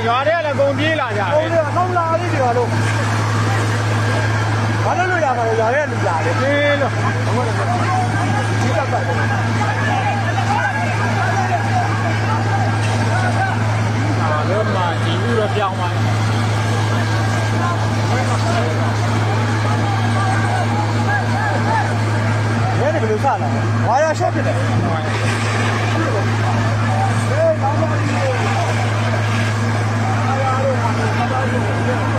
ရွာထဲလည်းကုန်ပြေးလာကြတယ်။ကုန်လာပြီဒီကတော့ဘာလို့လို့ရမှာလဲရွာထဲလူလာတယ်။အေးလို့ဒီကပတ်တယ်။တော့မှဒီဥတော့ပြောင်းသွားတယ်။ဘယ်နဲ့ဘယ်လိုစလာလဲ။ဝါရရှော့ဖြစ်တယ်။ဟေးကောင်းပါပြီ။